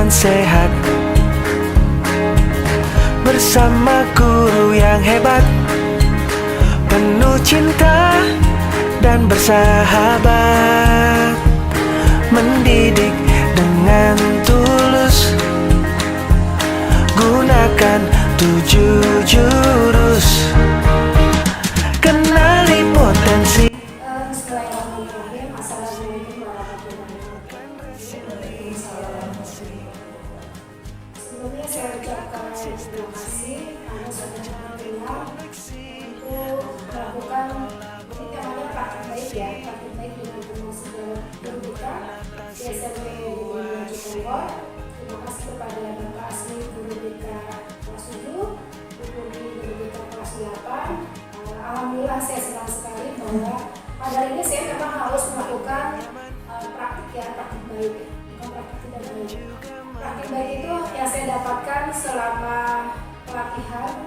dan sehat, bersama guru yang hebat, penuh cinta dan bersahabat, mendidik dengan tulus, gunakan 7 jurus, kenali potensi. Sebelumnya saya ucapkan terima kasih karena sudah mendengar untuk melakukan ini temanya praktik baik ya, praktik baik dengan promosi guru kita di SMP Negeri Cikonggor. Terima kasih kepada Bapak Asmi Guru BK kelas 7, Ibu Guru BK kelas 8. Alhamdulillah saya senang sekali bahwa pada hari ini saya memang harus melakukan praktik ya, praktik baik, bukan praktik tidak baik. Praktik baik itu yang saya dapatkan selama pelatihan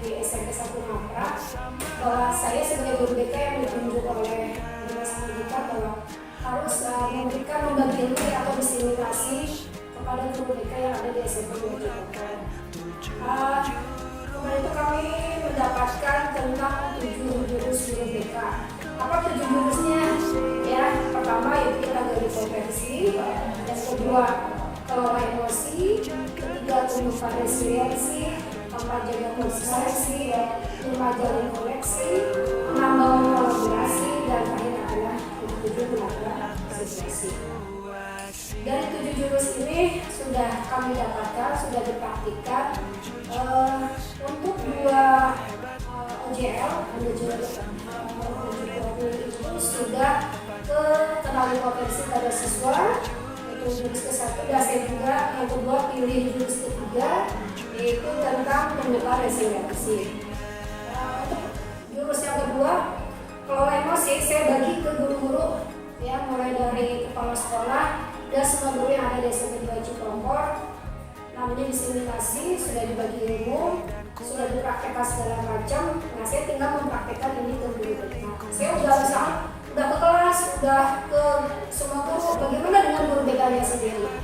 di SMP 1 Mapra, bahwa saya sebagai guru BK yang ditunjuk oleh Dinas Pendidikan bahwa harus memberikan membagi ilmu atau diseminasi kepada guru BK yang ada di SMP Cikonggor. Kemarin itu kami mendapatkan tentang 7 jurus guru BK. Apa 7 jurusnya? Ya, pertama itu kita gali potensi, yang kedua kelola emosi, ketiga tumbuhkan resiliensi, keempat jaga konsentrasi, lima jalin koneksi, 6 bangun kolaborasi, dan terakhir adalah 7 melakukan konsentrasi. Dari 7 jurus ini sudah kami dapatkan, sudah dipraktikkan untuk 2 OJL, itu sudah ke kenali potensi pada siswa, itu jurus ke-1, dan saya juga yang kedua pilih jurus ke-3, yaitu tentang pembukaan resiliensi. Untuk jurus yang kedua, kelola emosi, saya bagi ke guru-guru ya, mulai dari kepala sekolah dan semua guru yang ada di SMP Cikonggor. Namanya diseminasi, sudah dibagi ilmu, sudah dipraktekkan segala macam. Nah, saya tinggal mempraktekkan ini ke guru. Saya udah ke kelas, udah ke semua guru. Bagaimana dengan guru BK-nya sendiri?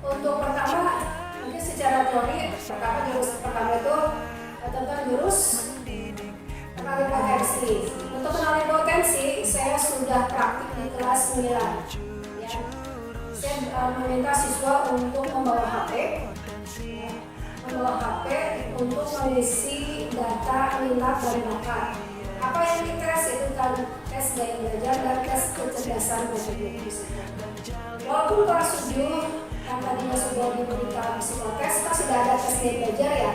Untuk pertama, mungkin secara teori, jurus pertama itu tentang jurus kenali potensi. Untuk kenali potensi, saya sudah praktik di kelas 9. Ya. Saya meminta siswa untuk membawa HP, untuk mengisi data minat dan bakat. Apa yang dites itu kan tes gaya belajar dan tes kecerdasan metodologis. Walaupun kelas 7 yang tadinya sudah diberikan psikotes, kan sudah ada tes gaya belajar ya.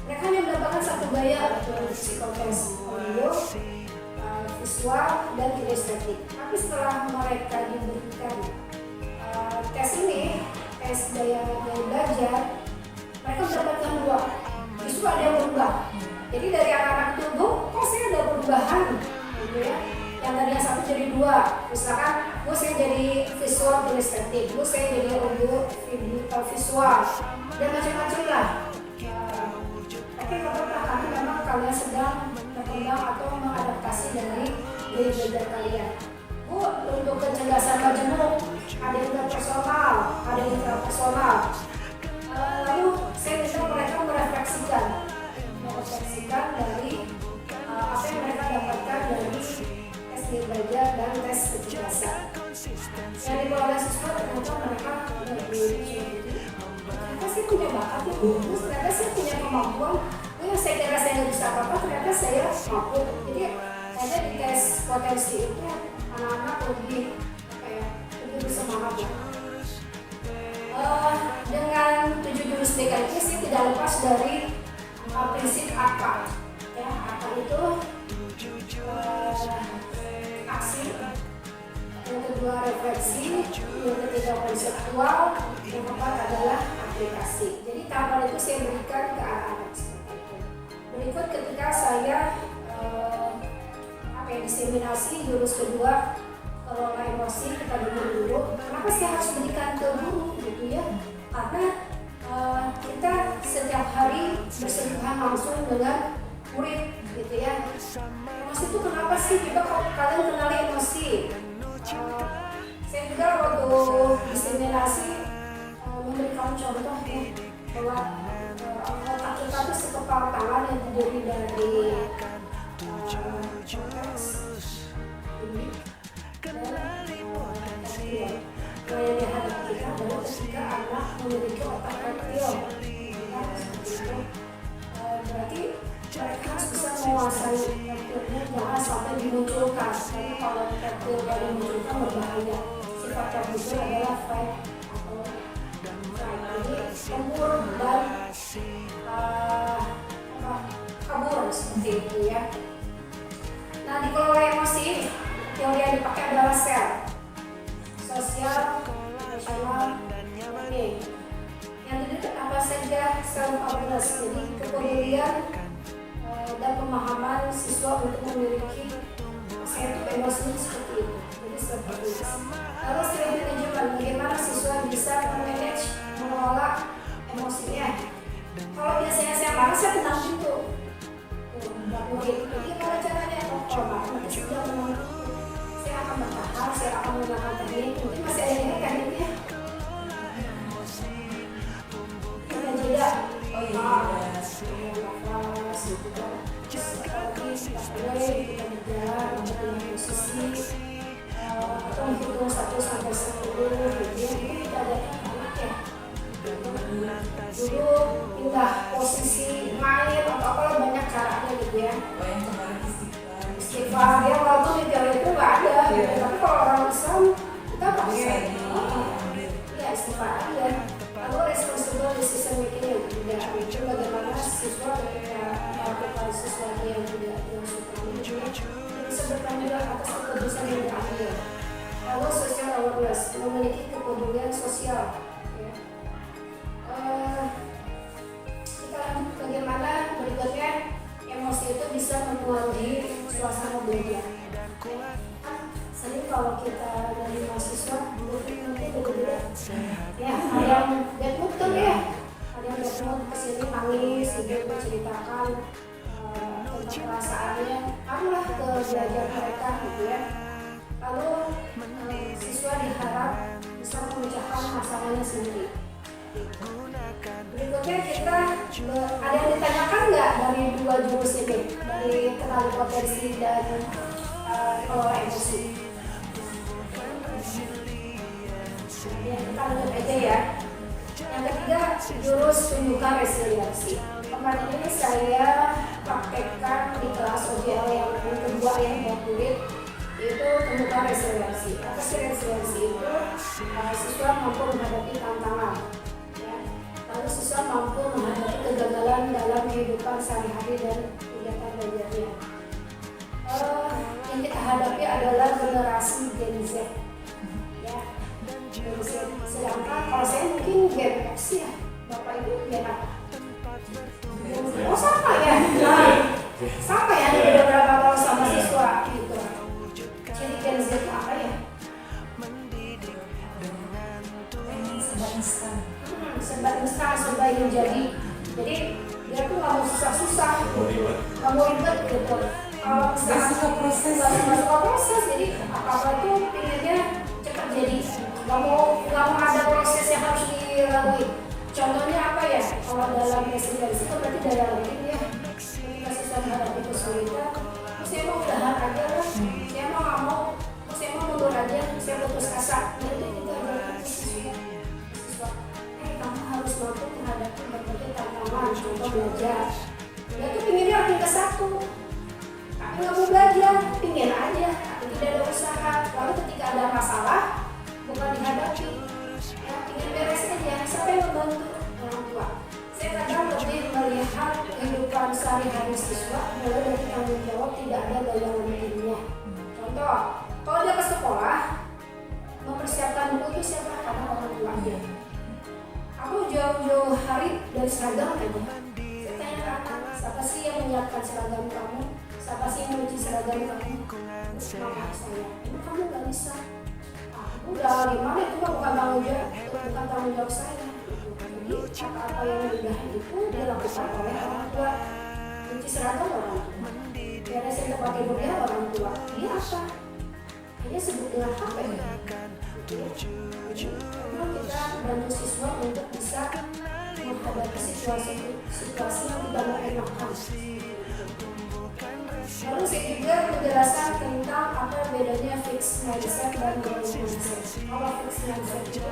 Mereka hanya mendapatkan 1 gaya untuk psikotes, audio, visual, dan kinestetik. Tapi setelah mereka diberikan tes ini, tes gaya belajar, mereka mendapatkan 2. Justru ada yang berubah. Jadi dari anak-anak itu, kok saya ada perubahan, gitu ya. Yang tadinya 1 jadi 2. Misalkan, saya jadi visual kinestetik, saya jadi audio visual, dan macam-macam lah. Tapi apakah kami memang kalian sedang berkembang atau mengadaptasi dari gaya belajar kalian? Untuk kecerdasan majemuk, ada yang interpersonal, ada yang intrapersonal. Lalu saya minta mereka merefleksikan dari apa yang mereka dapatkan dari tes gaya belajar dan tes kecerdasan. Yang dibawa oleh siswa ternyata mereka ternyata saya punya bakat itu, ternyata saya punya kemampuan. Yang saya kira saya nggak bisa apa-apa, ternyata saya mampu. Jadi ada di tes potensi itu anak-anak lebih bersemangat ya. Dengan 7 jurus BK ini sih tidak lepas dari prinsip AKA. Ya, AKA itu aksi, yang kedua refleksi, yang ketiga konseptual, yang keempat adalah aplikasi. Jadi tahapan itu saya berikan ke anak-anak seperti itu. Berikut ketika saya diseminasi jurus kedua, kelola emosi, kita dulu. Kenapa saya harus berikan ke guru gitu ya? Karena kita setiap hari bersentuhan langsung dengan murid gitu ya. Emosi itu kenapa sih? Coba kalau kalian kenali emosi. Saya juga waktu misalkan contohnya bahwa otak kita itu sekepal tangan yang terdiri dari korteks, limbik, dan reptil. Nah, yang dihadapi kita adalah ketika anak memiliki otak reptil. Nah, seperti itu. Berarti mereka harus bisa menguasai reptilnya, jangan sampai dimunculkan. Karena kalau reptil yang dimunculkan berbahaya. Sifat reptil adalah fight atau flight. Jadi tempur dan kabur seperti itu ya. Nah, di kelola emosi teori yang dipakai adalah sel sosial, emosional, oke. Yang terdiri apa saja self awareness, jadi kepedulian dan pemahaman siswa untuk memiliki saya itu emosi seperti itu. Jadi self awareness. Lalu skill manajemen, bagaimana siswa bisa memanage, mengelola emosinya. Kalau biasanya saya marah, saya tenang gitu. Jadi gimana caranya? Kalau marah, nanti sudah menang. Saya akan bertahan, saya akan menggunakan teknik. Mungkin masih ada yang tekniknya. Kita jeda. Oh iya. Nafas, gitu kan. Apalagi kita boleh, kita berjalan, berjalan posisi. Atau menghitung 1 sampai 10 gitu ya. Ini kita ajarkan anak ya. Dulu pindah posisi main atau apa banyak caranya gitu ya. Istighfar ya, walaupun di teori itu nggak ada gitu. Tapi kalau orang Islam kita pakai ya istighfar aja. Lalu responsible decision making yang tidak, itu bagaimana siswa ketika melakukan sesuatu yang tidak dia suka bisa bertanggung jawab atas keputusan yang diambil. Lalu social awareness, memiliki kepedulian sosial ya. Kita lanjut bagaimana berikutnya emosi itu bisa mempengaruhi suasana belajar. Sering kalau kita dari mahasiswa mungkin berbeda ya, ada yang bad mood kan ya, ada yang bad mood kesini nangis gitu, menceritakan tentang perasaannya, apalah ke belajar mereka gitu ya. Lalu siswa diharap bisa memecahkan masalahnya sendiri. Berikutnya kita ada yang ditanyakan nggak dari 2 jurus ini, dari kenali potensi dan kelola emosi. Ya, kita lihat aja ya. Yang ketiga, jurus tumbuhkan resiliensi. Kemarin ini saya praktekkan di kelas OJL yang kedua yang buat kulit, itu tumbuhkan resiliensi. Apa sih resiliensi itu? Siswa mampu menghadapi tantangan. Lalu siswa mampu menghadapi kegagalan dalam kehidupan sehari-hari dan kegiatan belajarnya. Yang kita hadapi adalah generasi Gen Z, ya. Gen Z. Sedangkan kalau saya mungkin Gen X ya, Bapak Ibu Gen apa? Oh sama ya, sama ya, ada beberapa tahun sama siswa gitu. Jadi Gen Z apa ya? Serba instan, serba yang jadi dia tuh nggak mau susah-susah, nggak mau ribet gitu. Kalau misalnya nggak suka proses, jadi apa-apa tuh pinginnya cepat jadi, nggak mau ada proses yang harus dilalui. Contohnya apa ya? Kalau dalam resiliensi itu berarti daya latih ya. Ketika siswa menghadapi kesulitan, saya mau udahan aja lah, saya mau nggak mau, saya mau mundur aja, saya putus asa. Jadi kita ajarkan siswa. Kamu harus mampu menghadapi berbagai tantangan, contoh belajar. Dia tuh pinginnya lagi ke 1, tapi nggak mau belajar, pingin aja, tapi tidak ada usaha. Lalu ketika ada masalah, bukan dihadapi, ya pingin beres aja. Siapa yang membantu? Orang tua. Saya kadang lebih melihat kehidupan sehari-hari siswa mulai dari tanggung jawab tidak ada gaya latihnya. Contoh, kalau dia ke sekolah, mempersiapkan buku itu siapa? Karena orang tuanya. Aku jauh-jauh hari dari seragam aja. Saya tanya ke anak, siapa sih yang menyiapkan seragam kamu? Siapa sih yang mencuci seragam kamu? Mama saya. Emang kamu nggak bisa? Udah gimana itu bukan tanggung jawab saya. Jadi apa-apa yang mudah itu dilakukan oleh orang tua. Mencuci seragam orang tua. Beresin tempat tidur dia orang tua. Dia apa? Dia sibuk dengan HP. Karena kita bantu siswa untuk bisa menghadapi situasi yang tidak mengenakan. Lalu saya juga menjelaskan tentang apa bedanya fixed mindset dan growth mindset. Kalau fixed mindset itu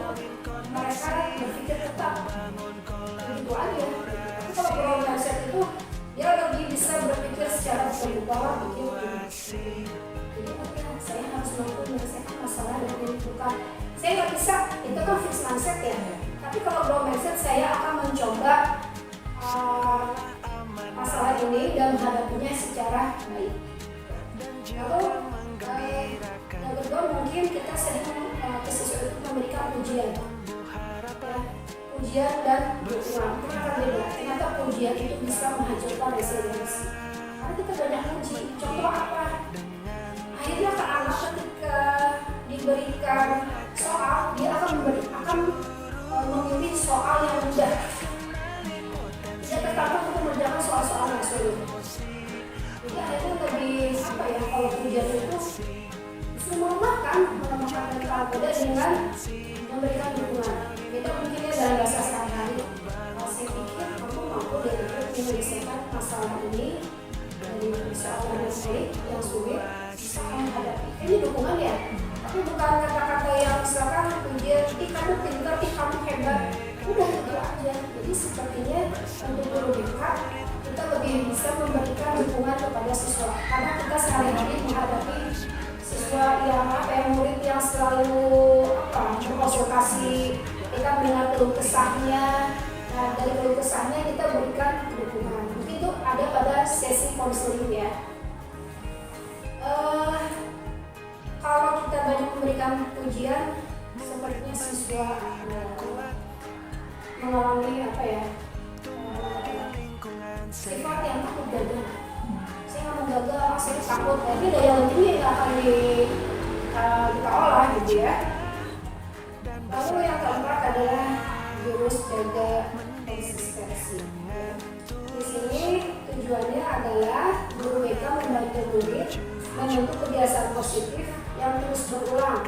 mereka berpikir tetap begitu aja. Tapi kalau growth mindset itu dia lebih bisa berpikir secara berubah, jadi oke, saya harus mampu menyelesaikan masalah dengan menentukan. Saya nggak bisa, itu kan fixed mindset ya. Tapi kalau growth mindset, saya akan mencoba masalah ini dan menghadapinya secara baik. Lalu yang kedua mungkin kita sering ke siswa itu memberikan ujian, ya, ujian dan dukungan. Kenapa beda? Ternyata ujian itu bisa menghancurkan resiliensi. Karena kita banyak uji. Contoh apa? Akhirnya ke anak ketika diberikan soal, dia akan memilih soal yang mudah. Dia tertarik untuk mengerjakan soal-soal yang sulit. Jadi akhirnya lebih kalau ujian itu justru melemahkan mental beda dengan memberikan dukungan. Itu mungkinnya dalam bahasa sehari-hari. Kalau saya pikir kamu mampu menyelesaikan masalah ini dari soal yang sulit, bisa menghadapi. Ini dukungan ya, tapi bukan kata-kata yang misalkan ujian, kamu pintar, kamu hebat. Udah itu aja. Jadi sepertinya untuk guru BK kita lebih bisa memberikan dukungan kepada siswa karena kita sehari-hari menghadapi siswa yang murid yang selalu berkonsultasi, kita mendengar keluh kesahnya. Nah, dari keluh kesahnya kita berikan dukungan. Mungkin itu ada pada sesi konseling ya. Kalau kita banyak memberikan pujian, sepertinya siswa mengalami sifat yang takut gagal. Saya nggak mau gagal, saya takut. Tapi daya lebihnya nggak akan kita olah gitu ya. Lalu yang keempat adalah jurus jaga konsistensi. Di sini tujuannya adalah guru BK membantu murid membentuk kebiasaan positif yang terus berulang,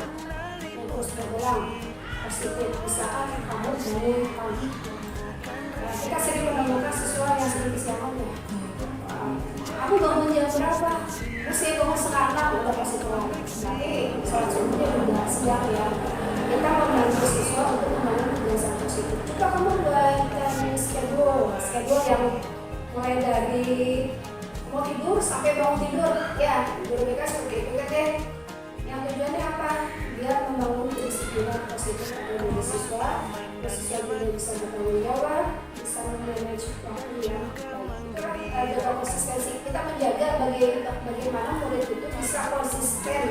positif. Misalkan kamu bangun pagi, kita sering menemukan siswa yang sering kesiangan ya. Aku bangun jam berapa? Terus saya bangun setengah 6, udah pasti keluar. Berarti sholat subuhnya udah siang ya. Kita membantu siswa untuk membangun kebiasaan positif. Coba kamu buatkan schedule yang mulai dari mau tidur sampai bangun tidur. Ya, guru BK seperti itu kan deh. Yang tujuannya apa? Biar membangun kedisiplinan positif pada diri siswa. Siswa juga bisa bertanggung jawab, bisa memanage waktu yang baik. Kita jaga konsistensi. Kita menjaga bagaimana murid itu bisa konsisten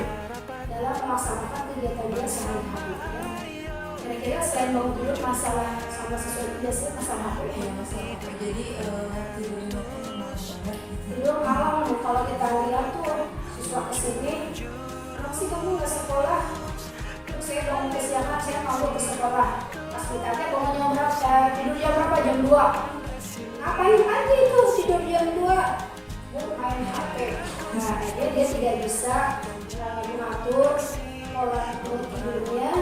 dalam melaksanakan kegiatannya sehari-hari. Kira-kira selain bangun tidur, masalah sama siswa itu biasanya masalah apa ya? Masalah apa? Jadi tidurnya tidur malam. Kalau kita lihat tuh siswa kesini, kenapa sih kamu nggak sekolah? Terus saya bangun kesiangan, saya mau ke sekolah. Pas ditanya bangun jam berapa? Tidur jam berapa? Jam 2. Ngapain aja itu tidur jam 2? Main HP. Nah, dia tidak bisa mengatur pola tidurnya.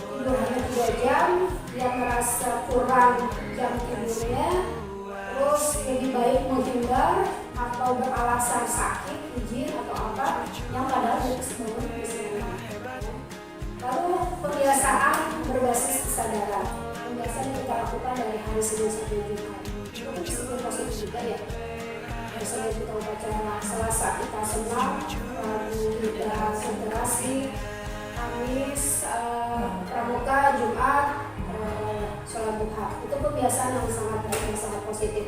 Tidur hanya 3 jam, dia merasa kurang jam tidurnya. Terus lebih baik menghindar atau beralasan sakit, izin atau apa yang padahal itu sebenarnya bisa. Lalu pembiasaan berbasis kesadaran. Pembiasaan yang kita lakukan dari hari Senin sampai Jumat. Itu disiplin positif juga ya. Hari Senin kita upacara, Selasa kita senam, Rabu kita konsentrasi, Kamis pramuka, Jumat sholat duha. Itu kebiasaan yang sangat baik, yang sangat positif.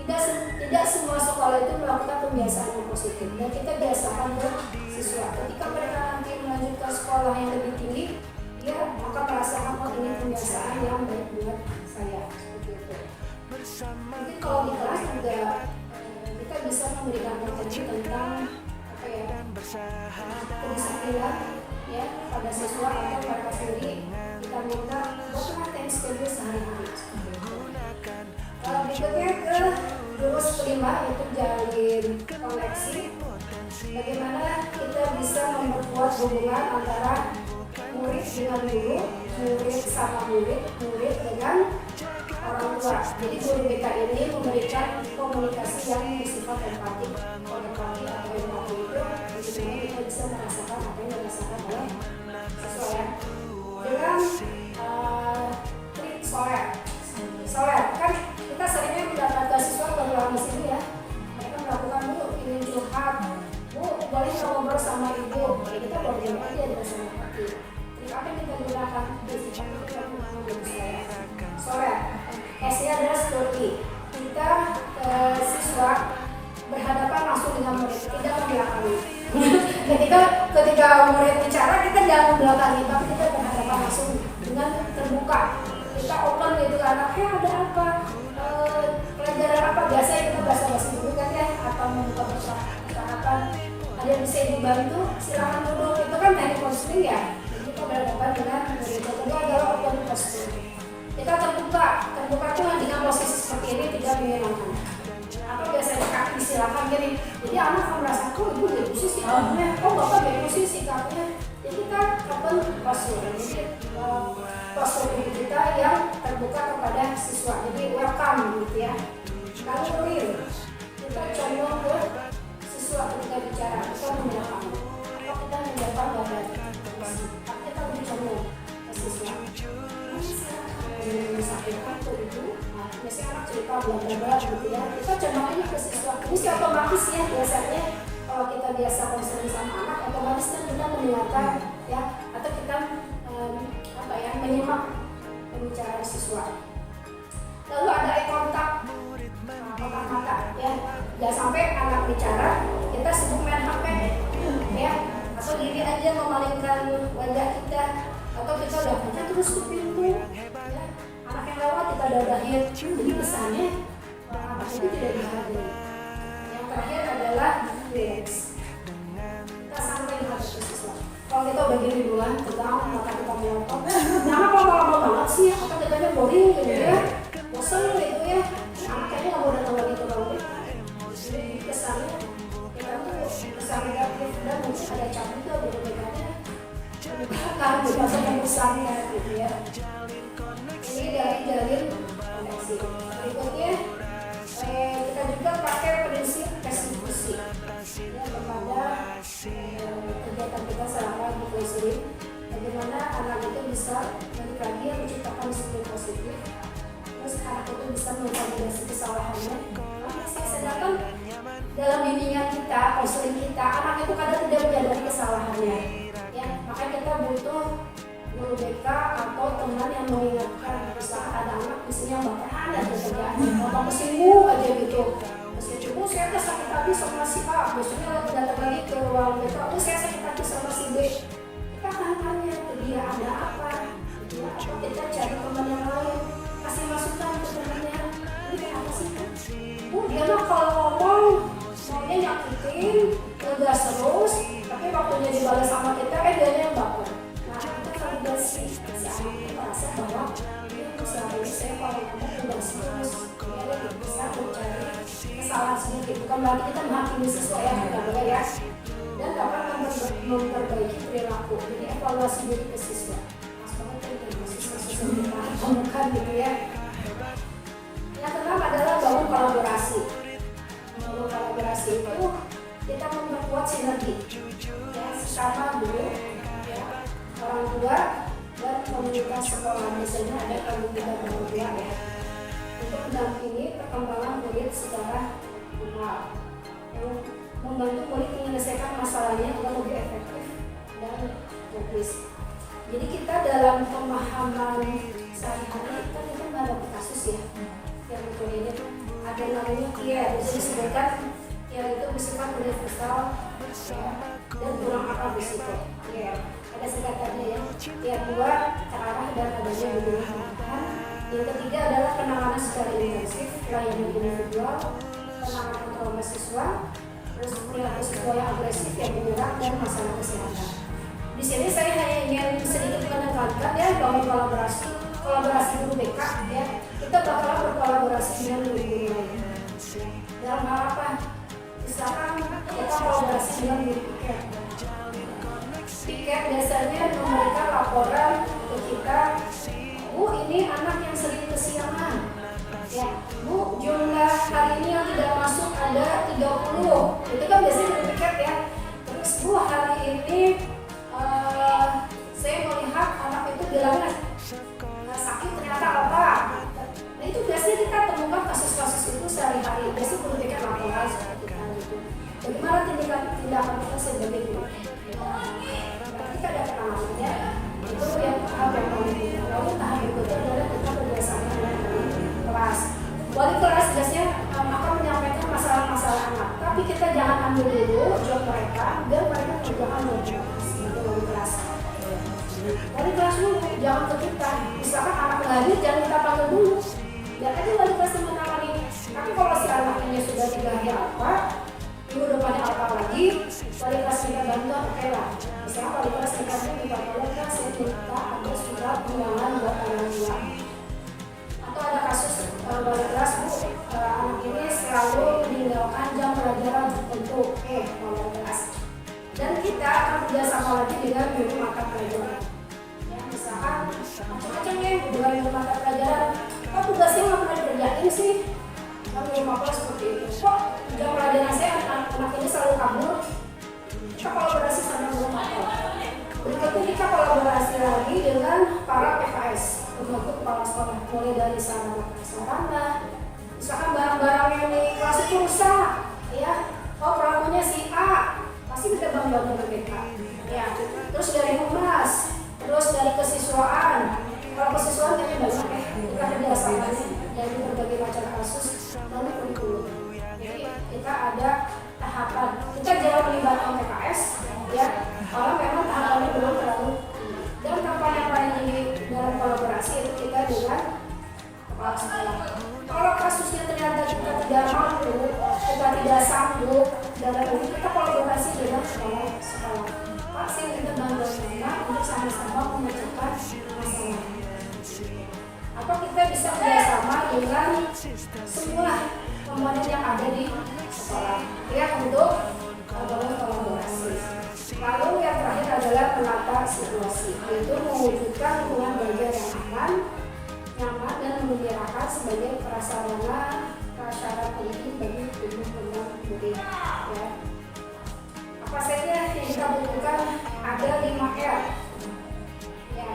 Tidak semua sekolah itu melakukan pembiasaan yang positif, dan kita biasakan ke siswa. Ketika mereka nanti melanjutkan sekolah yang lebih tinggi, dia akan merasakan ini pembiasaan yang baik buat saya. Seperti itu. Mungkin kalau di kelas juga kita bisa memberikan materi tentang kedisiplinan ya pada siswa atau mereka sendiri. Kita minta buat latihan schedule sehari-hari. Berikutnya ke jurus kelima, yaitu jalin koneksi. Bagaimana kita bisa memperkuat hubungan antara murid dengan guru, murid sama murid, murid dengan orang tua. Jadi guru BK ini memberikan komunikasi yang bersifat empatik. Empati atau empati itu dimana kita bisa merasakan apa yang dirasakan oleh siswa ya. Dengan trik soler kan kita seringnya mendapatkan siswa berlalu di sini ya. Mereka melakukan dulu ingin curhat, Bu boleh ngobrol sama ibu. Kita boleh aja dengan empati. Trik apa yang kita gunakan? Basically kita menggunakan soler. S-nya adalah story. Kita siswa berhadapan langsung dengan murid, tidak membelakangi. ketika murid bicara kita jangan membelakangi, tapi kita berhadapan langsung dengan terbuka. Kita open gitu kan, ada apa? Pelajaran apa? Biasanya kita basa-basi dulu kan ya, atau membuka percakapan. Ada yang bisa dibantu, silakan duduk. Itu kan teknik counseling ya. Jadi kita berhadapan dengan murid. Kedua adalah open posture. Kita terbuka tuh dengan posisi seperti ini tidak menyenangkan. Apa biasanya kaki silakan gini. Jadi anak akan merasa kok ibu gak posisi kakinya, bapak gak posisi kakinya. Jadi kita open posture. Jadi posture kita yang terbuka kepada siswa. Jadi welcome gitu ya. Lalu real, kita condong ke siswa ketika bicara. Kita mendengarkan. Atau kita mendengarkan badan. Kita lebih condong ke siswa. Sampaikan ke ibu, biasanya anak cerita bla gitu ya. Kita coba ini ke siswa. Ini sih otomatis ya biasanya kalau kita biasa konseling sama anak, otomatis kan kita mendengarkan ya, atau kita menyimak pembicaraan siswa. Lalu ada eye contact, kontak mata ya. Jangan sampai anak bicara kita sibuk main HP ya, atau diri aja memalingkan wajah kita, atau kita udah baca terus ke pintu ya. Anak yang lewat kita dadahin, jadi kesannya anak itu tidak dihargai. Yang terakhir adalah relax. Kita santai dengan siswa. Kalau kita udah gini duluan, tegang, mata kita melotot. Kenapa kalau lama banget sih? Atau kitanya boring gitu ya? Bosan gitu ya? Anak kayaknya nggak mau datang lagi ke bawah. Jadi kesannya kita tuh kesan negatif dan mungkin ada cabut tuh berbedanya. Kan bahasa yang besarnya gitu ya. Ini dari jalin koneksi. Berikutnya kita juga pakai prinsip restitusi ya, kepada kegiatan kita selama di konseling. Bagaimana anak itu bisa balik lagi yang menciptakan disiplin positif. Terus anak itu bisa menvalidasi kesalahannya. Sedangkan dalam bimbingan kita, konseling kita, anak itu kadang tidak menyadari kesalahannya. Ya, makanya kita butuh guru BK atau teman yang mengingatkan. Misalnya ada anak misalnya baperan dan kerjaan, atau kesinggung aja gitu. Meskipun saya sakit hati sama si A, biasanya kalau datang lagi ke ruang BK, saya sakit hati sama si B. Kita akan tanya ke dia ada apa, atau kita cari teman yang lain, kasih masukan ke temannya. Ini kayak apa sih? Dia mah kalau ngomong maunya nyakitin, ngegas terus, tapi waktunya dibalas sama kita, dia yang baper. Nah, kita validasi si anak merasa bahwa dia usaha ini saya kalau ngomong ngegas terus, dia bisa mencari kesalahan sedikit. Bukan berarti kita menghakimi siswa ya, tidak boleh ya. Dan dapat memperbaiki perilaku. Jadi evaluasi diri ke siswa. Mas banget kan siswa-siswa kita temukan gitu ya. Yang keenam adalah bangun kolaborasi. Bangun kolaborasi itu kita memperkuat sinergi ya, sesama guru, ya, orang tua dan komunitas sekolah. Biasanya ada komunitas orang tua ya, untuk mendampingi perkembangan murid secara formal, yang membantu murid menyelesaikan masalahnya agar lebih efektif dan fokus. Jadi kita dalam pemahaman sehari-hari kan kita nggak ada kasus ya. Yang betul ini ada namanya care, bisa disebutkan care itu bersifat universal ya, dan kurang akal berisiko. Ya, ada singkatannya ya. Yang kedua terarah dan adanya hubungan pendidikan. Yang ketiga adalah penanganan secara intensif, layanan individual, penanganan trauma siswa, terus perilaku siswa yang agresif, yang menyerang, dan masalah kesehatan. Di sini saya hanya ingin sedikit menekankan ya bahwa kolaborasi guru BK ya, kita bakalan berkolaborasi dengan guru-guru lain. Dalam hal apa? Misalkan kita kolaborasi dengan guru piket. Piket biasanya memberikan laporan kelas dulu, jangan ke kita. Misalkan anak hadir, jangan kita panggil dulu. Biar aja wali kelas yang menangani. Tapi kalau si anak ini sudah dikasih apa, minggu depannya apa lagi, wali kelas kita bantu, oke lah. Misalnya wali kelas kita minta tolong kan, saya minta ada surat undangan buat orang tua. Atau ada kasus wali kelas, bu, anak ini selalu meninggalkan jam pelajaran tertentu, wali kelas. Dan kita akan kerjasama lagi dengan guru mata pelajaran. Ya, misalkan macam-macam ya, dengan guru mata pelajaran. Kok tugasnya nggak pernah dikerjain sih? Kan guru mata seperti itu. Kok jam pelajaran saya anak ini selalu kabur? Kita kolaborasi sama guru mata. Berikutnya kita kolaborasi lagi dengan para PKS untuk kepala sekolah, mulai dari sarana. Misalkan barang-barang yang di kelas itu rusak, ya. Oh, pelakunya si A. Pasti kita bantu mereka, ya. Terus dari humas, terus dari kesiswaan. Kalau kesiswaan kayaknya banyak ya, kita kerjasamanya dari berbagai macam kasus dan kurikulum. Jadi kita ada tahapan. Kita jangan melibatkan PKS, ya. Kalau memang tahapannya belum terlalu. Dan kampanye yang paling tinggi dalam kolaborasi itu kita dengan kepala sekolah. Kalau kasusnya ternyata kita tidak mampu, kita tidak sanggup, dalam ini kita kolaborasi dengan sekolah. Pasti kita bantu sama untuk sama-sama memecahkan masalah. Atau kita bisa bekerjasama dengan semua komponen yang ada di sekolah, ya, untuk kolaborasi. Lalu yang terakhir adalah menata situasi, yaitu mewujudkan lingkungan belajar yang aman, nyaman dan menyenangkan sebagai prasyarat penting bagi tumbuh kembang murid. Ya. Apa saja yang kita butuhkan? Ada 5R, ya,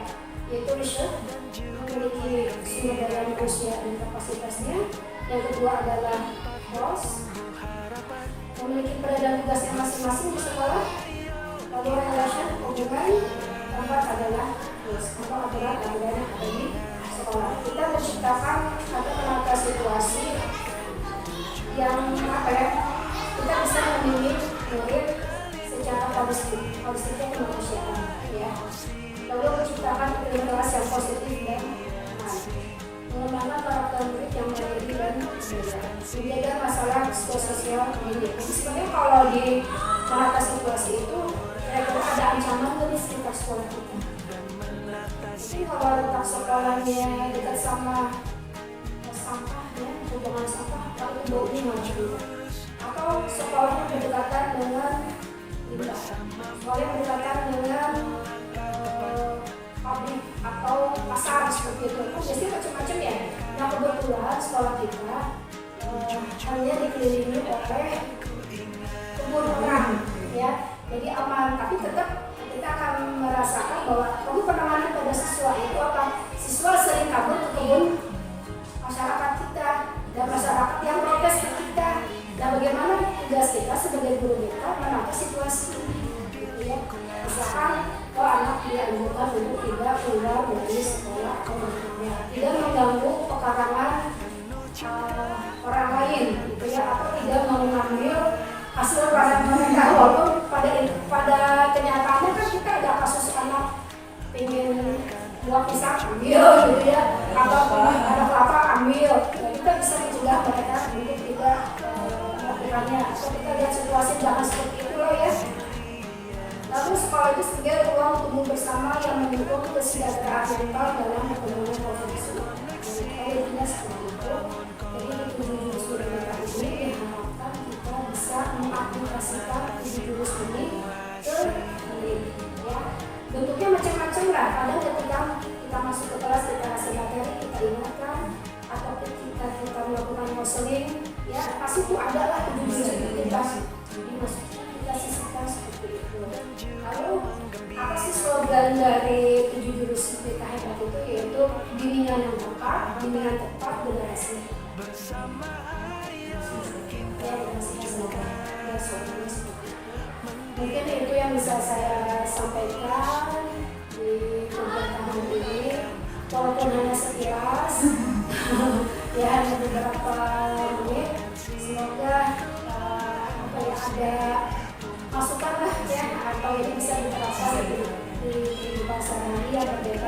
yaitu research, memiliki sumber daya manusia dan kapasitasnya. Yang kedua adalah host, memiliki peran dan tugasnya masing-masing di sekolah. Lalu relation, hubungan. Keempat adalah atau aturan yang ada di sekolah. Kita menciptakan atau menata situasi yang kita bisa memilih murid secara holistik kemanusiaan, ya. Lalu menciptakan iklim kelas yang positif dan aman, mengembangkan karakter murid yang mandiri dan menjaga masalah psikososial murid. Sebenarnya kalau di menata situasi itu kira-kira ada ancaman dari sekitar sekolah kita. Jadi kalau letak sekolahnya dekat sama sampah, ya, hubungan sampah, kalau itu baunya maju. Atau sekolahnya berdekatan dengan limbah, sekolahnya berdekatan dengan pabrik atau pasar seperti itu. Kan biasanya macam-macam ya. Nah kebetulan sekolah kita hanya dikelilingi oleh kebun orang, ya. Jadi aman, tapi tetap kita akan merasakan bahwa penanganan pada siswa itu apa? Siswa sering kabur ke kebun masyarakat kita dan masyarakat yang protes ke kita. Dan bagaimana tugas kita sebagai guru kita menata situasi gitu, ya. Misalkan anak dianjurkan untuk tidak keluar dari sekolah kemudian tidak mengganggu pekarangan orang lain gitu, ya, atau tidak mengambil hasil panen mereka. Walaupun pada kenyataannya kan kita ada kasus anak pengen buah pisang ambil gitu, ya, atau ada kelapa ambil. Nah, kita bisa mencegah mereka untuk tidak melakukannya. Atau kita lihat situasi jangan seperti itu loh, ya. Lalu sekolah itu sebagai ruang tumbuh bersama yang mendukung kesejahteraan mental dalam perkembangan profesional. Kalau intinya seperti itu. Jadi jurus mereka ini diharapkan kita bisa mengaplikasikan jurus ini ke murid, ya. Bentuknya macam-macam lah. Kadang ketika kita masuk ke kelas kita kasih materi, kita ingatkan, atau ketika kita melakukan counseling, ya pasti itu adalah jurus kita dimasukkan, kita sisihkan seperti itu. Lalu apa sih slogan dari 7 jurus kita hebat itu, yaitu bimbingan yang tepat, bimbingan tepat, generasi. Ya, mungkin itu yang bisa saya sampaikan di kegiatan ini, walaupun hanya sekilas ya, hanya beberapa menit. Semoga ada masukan lah, ya, atau ini bisa diterapkan di kehidupan sehari-hari yang berbeda